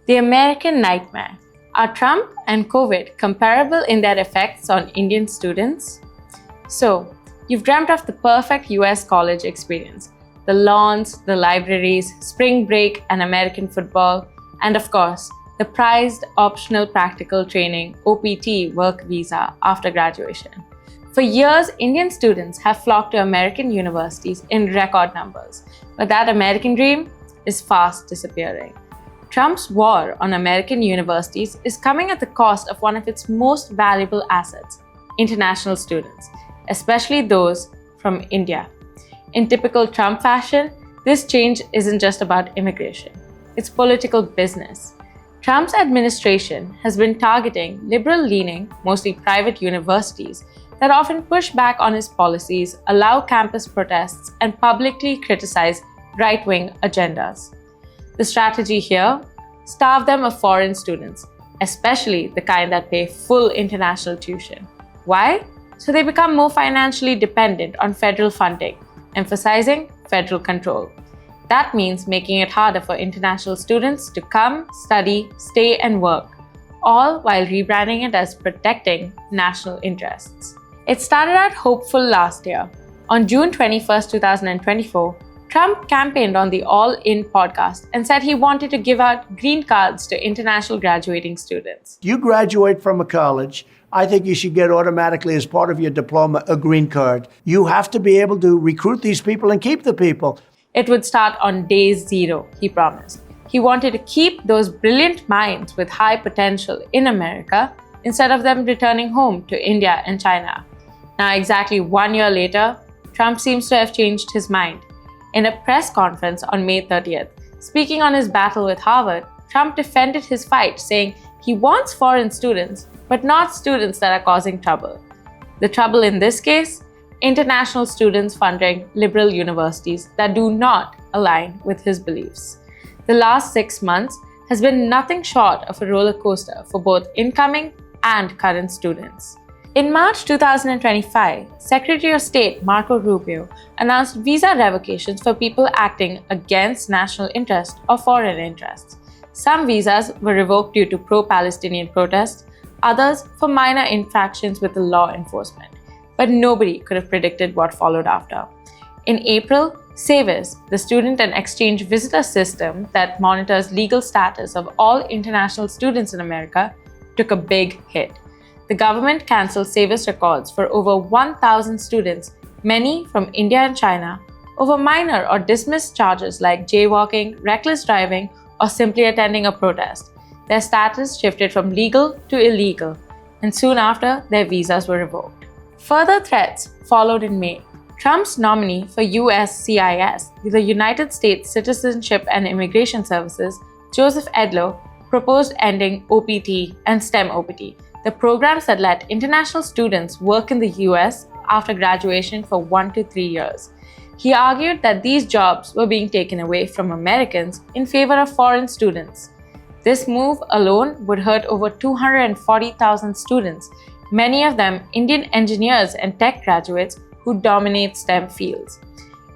The American nightmare. Are Trump and COVID comparable in their effects on Indian students? So, you've dreamt of the perfect US college experience. The lawns, the libraries, spring break and American football, and of course, the prized optional practical training OPT work visa after graduation. For years, Indian students have flocked to American universities in record numbers, but that American dream is fast disappearing. Trump's war on American universities is coming at the cost of one of its most valuable assets, international students, especially those from India. In typical Trump fashion, this change isn't just about immigration. It's political business. Trump's administration has been targeting liberal-leaning, mostly private universities that often push back on his policies, allow campus protests, and publicly criticize right-wing agendas. The strategy here? Starve them of foreign students, especially the kind that pay full international tuition. Why? So they become more financially dependent on federal funding, emphasizing federal control. That means making it harder for international students to come, study, stay, and work, all while rebranding it as protecting national interests. It started out hopeful last year. On June 21, 2024, Trump campaigned on the All In podcast and said he wanted to give out green cards to international graduating students. You graduate from a college, I think you should get automatically, as part of your diploma, a green card. You have to be able to recruit these people and keep the people. It would start on day zero, he promised. He wanted to keep those brilliant minds with high potential in America instead of them returning home to India and China. Now, exactly 1 year later, Trump seems to have changed his mind. In a press conference on May 30th, speaking on his battle with Harvard, Trump defended his fight, saying he wants foreign students, but not students that are causing trouble. The trouble in this case? International students funding liberal universities that do not align with his beliefs. The last 6 months has been nothing short of a roller coaster for both incoming and current students. In March 2025, Secretary of State Marco Rubio announced visa revocations for people acting against national interest or foreign interests. Some visas were revoked due to pro-Palestinian protests, others for minor infractions with the law enforcement. But nobody could have predicted what followed after. In April, SAVIS, the student and exchange visitor system that monitors legal status of all international students in America, took a big hit. The government cancelled SAVIS records for over 1,000 students, many from India and China, over minor or dismissed charges like jaywalking, reckless driving, or simply attending a protest. Their status shifted from legal to illegal, and soon after, their visas were revoked. Further threats followed in May. Trump's nominee for USCIS, the United States Citizenship and Immigration Services, Joseph Edlow, proposed ending OPT and STEM OPT, the programs that let international students work in the US after graduation for 1 to 3 years. He argued that these jobs were being taken away from Americans in favor of foreign students. This move alone would hurt over 240,000 students, many of them Indian engineers and tech graduates who dominate STEM fields.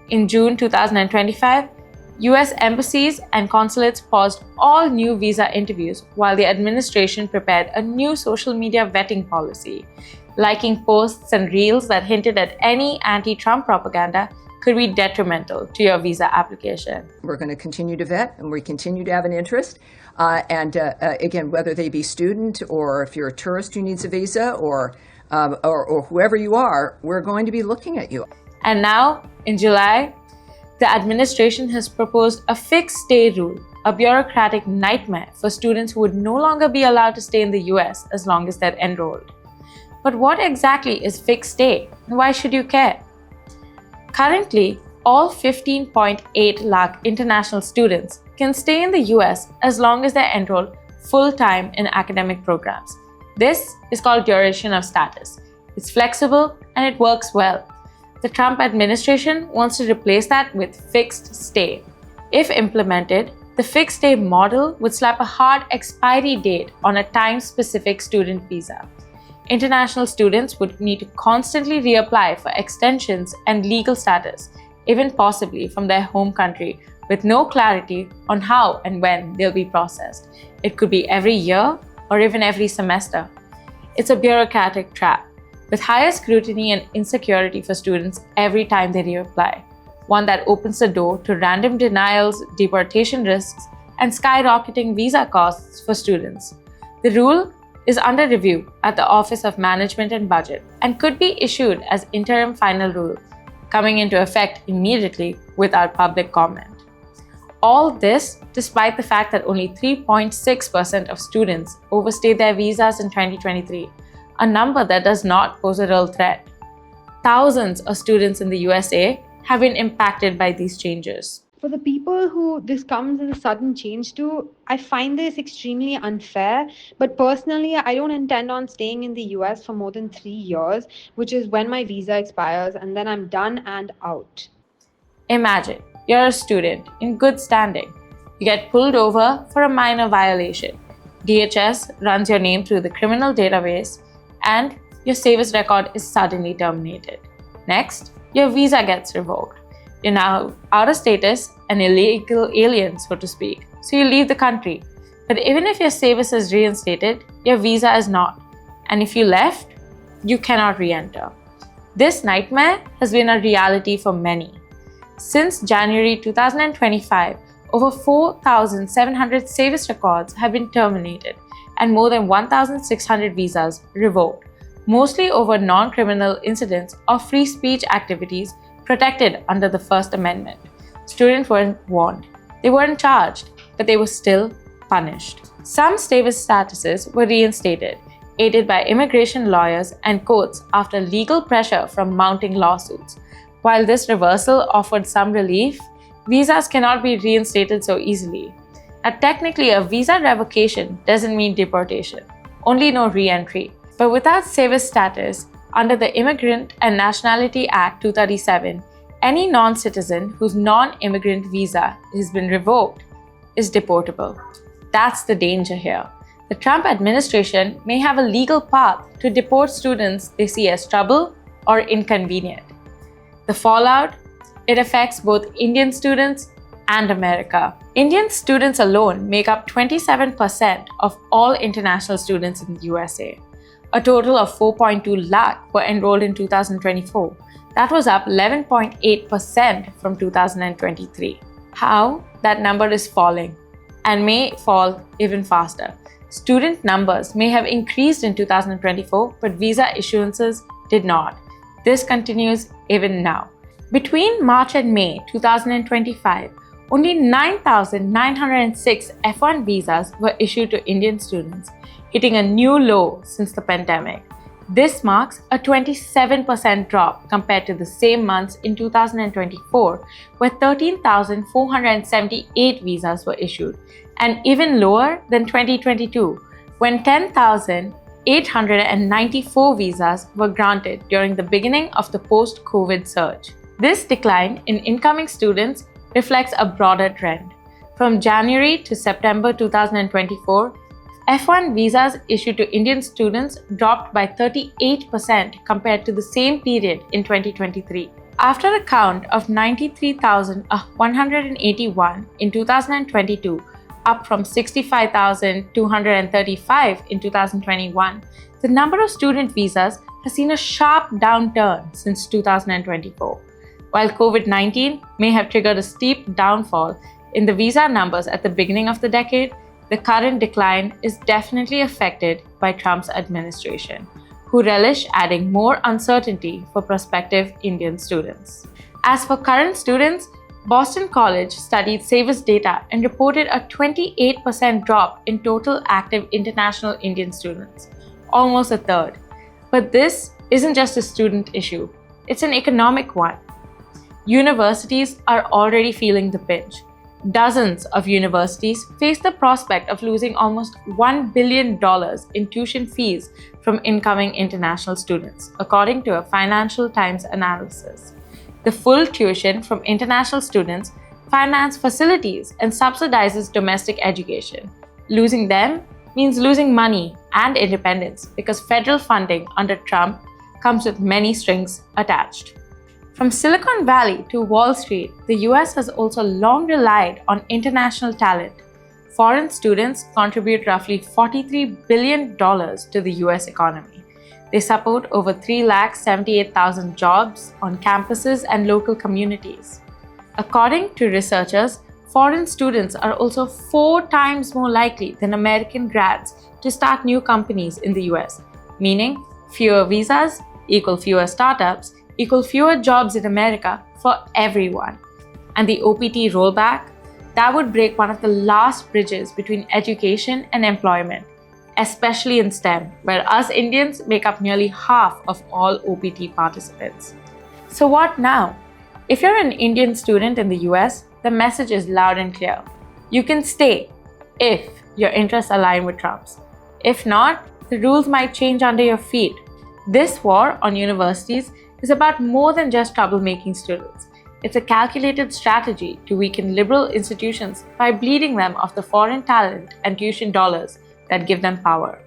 In June 2025, US embassies and consulates paused all new visa interviews while the administration prepared a new social media vetting policy. Liking posts and reels that hinted at any anti-Trump propaganda could be detrimental to your visa application. We're going to continue to vet, and we continue to have an interest. Again, whether they be student or if you're a tourist who needs a visa or whoever you are, we're going to be looking at you. And now, in July, the administration has proposed a fixed stay rule, a bureaucratic nightmare for students who would no longer be allowed to stay in the US as long as they're enrolled. But what exactly is fixed stay, and why should you care? Currently, all 15.8 lakh international students can stay in the US as long as they're enrolled full-time in academic programs. This is called duration of status. It's flexible and it works well. The Trump administration wants to replace that with fixed stay. If implemented, the fixed stay model would slap a hard expiry date on a time-specific student visa. International students would need to constantly reapply for extensions and legal status, even possibly from their home country, with no clarity on how and when they'll be processed. It could be every year or even every semester. It's a bureaucratic trap, with higher scrutiny and insecurity for students every time they reapply, one that opens the door to random denials, deportation risks, and skyrocketing visa costs for students. The rule is under review at the Office of Management and Budget and could be issued as interim final rule, coming into effect immediately without public comment. All this despite the fact that only 3.6% of students overstayed their visas in 2023, a number that does not pose a real threat. Thousands of students in the USA have been impacted by these changes. For the people who this comes as a sudden change to, I find this extremely unfair. But personally, I don't intend on staying in the US for more than 3 years, which is when my visa expires, and then I'm done and out. Imagine you're a student in good standing. You get pulled over for a minor violation. DHS runs your name through the criminal database, and your service record is suddenly terminated. Next, your visa gets revoked. You're now out of status, an illegal alien, so to speak, so you leave the country. But even if your service is reinstated, your visa is not. And if you left, you cannot re-enter. This nightmare has been a reality for many. Since January 2025, over 4,700 service records have been terminated and more than 1,600 visas revoked, mostly over non-criminal incidents or free speech activities protected under the First Amendment. Students weren't warned. They weren't charged, but they were still punished. Some service statuses were reinstated, aided by immigration lawyers and courts after legal pressure from mounting lawsuits. While this reversal offered some relief, visas cannot be reinstated so easily. Now, technically, a visa revocation doesn't mean deportation, only no re-entry. But without service status, under the Immigrant and Nationality Act 237, any non-citizen whose non-immigrant visa has been revoked is deportable. That's the danger here. The Trump administration may have a legal path to deport students they see as trouble or inconvenient. The fallout? It affects both Indian students and America. Indian students alone make up 27% of all international students in the USA. A total of 4.2 lakh were enrolled in 2024. That was up 11.8% from 2023. How? That number is falling and may fall even faster. Student numbers may have increased in 2024, but visa issuances did not. This continues even now. Between March and May 2025, only 9,906 F1 visas were issued to Indian students, hitting a new low since the pandemic. This marks a 27% drop compared to the same months in 2024, where 13,478 visas were issued, and even lower than 2022, when 10,894 visas were granted during the beginning of the post-COVID surge. This decline in incoming students reflects a broader trend. From January to September 2024, F1 visas issued to Indian students dropped by 38% compared to the same period in 2023. After a count of 93,181 in 2022, up from 65,235 in 2021, the number of student visas has seen a sharp downturn since 2024. While COVID-19 may have triggered a steep downfall in the visa numbers at the beginning of the decade, the current decline is definitely affected by Trump's administration, who relish adding more uncertainty for prospective Indian students. As for current students, Boston College studied service data and reported a 28% drop in total active international Indian students, almost a third. But this isn't just a student issue, it's an economic one. Universities are already feeling the pinch. Dozens of universities face the prospect of losing almost $1 billion in tuition fees from incoming international students, according to a Financial Times analysis. The full tuition from international students finance facilities and subsidizes domestic education. Losing them means losing money and independence because federal funding under Trump comes with many strings attached. From Silicon Valley to Wall Street, the US has also long relied on international talent. Foreign students contribute roughly $43 billion to the US economy. They support over 378,000 jobs on campuses and local communities. According to researchers, foreign students are also 4 times more likely than American grads to start new companies in the US, meaning fewer visas equal fewer startups equal fewer jobs in America for everyone. And the OPT rollback, that would break one of the last bridges between education and employment, especially in STEM, where us Indians make up nearly half of all OPT participants. So what now? If you're an Indian student in the US, the message is loud and clear. You can stay if your interests align with Trump's. If not, the rules might change under your feet. This war on universities is about more than just troublemaking students. It's a calculated strategy to weaken liberal institutions by bleeding them of the foreign talent and tuition dollars that give them power.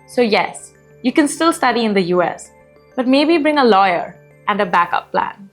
So yes, you can still study in the US, but maybe bring a lawyer and a backup plan.